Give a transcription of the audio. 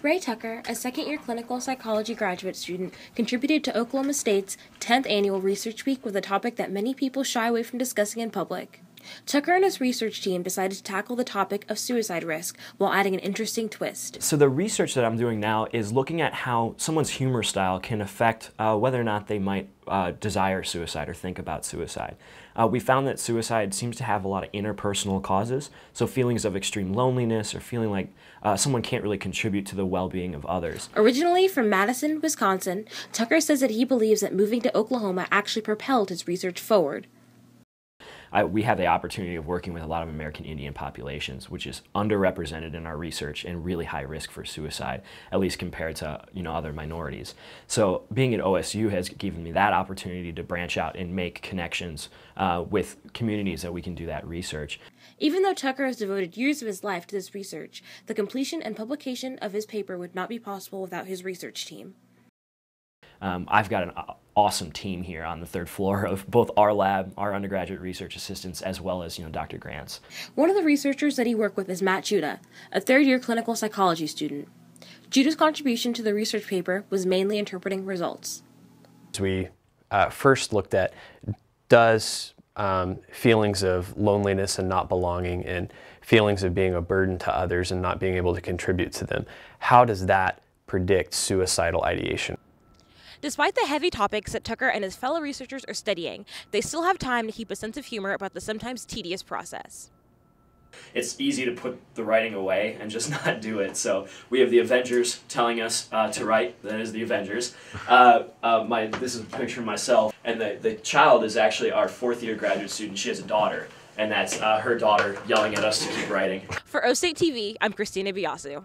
Ray Tucker, a second-year clinical psychology graduate student, contributed to Oklahoma State's 10th annual Research Week with a topic that many people shy away from discussing in public. Tucker and his research team decided to tackle the topic of suicide risk while adding an interesting twist. So the research that I'm doing now is looking at how someone's humor style can affect whether or not they might desire suicide or think about suicide. We found that suicide seems to have a lot of interpersonal causes, so feelings of extreme loneliness or feeling like someone can't really contribute to the well-being of others. Originally from Madison, Wisconsin, Tucker says that he believes that moving to Oklahoma actually propelled his research forward. We have the opportunity of working with a lot of American Indian populations, which is underrepresented in our research and really high risk for suicide, at least compared to other minorities. So being at OSU has given me that opportunity to branch out and make connections with communities that we can do that research. Even though Tucker has devoted years of his life to this research, the completion and publication of his paper would not be possible without his research team. I've got an awesome team here on the third floor of both our lab, our undergraduate research assistants, as well as Dr. Grant's. One of the researchers that he worked with is Matt Judah, a third-year clinical psychology student. Judah's contribution to the research paper was mainly interpreting results. We first looked at does feelings of loneliness and not belonging and feelings of being a burden to others and not being able to contribute to them, how does that predict suicidal ideation? Despite the heavy topics that Tucker and his fellow researchers are studying, they still have time to keep a sense of humor about the sometimes tedious process. It's easy to put the writing away and just not do it. So we have the Avengers telling us to write. That is the Avengers. This is a picture of myself, and the child is actually our fourth-year graduate student. She has a daughter, and that's her daughter yelling at us to keep writing. For O State TV, I'm Krystyna Biassou.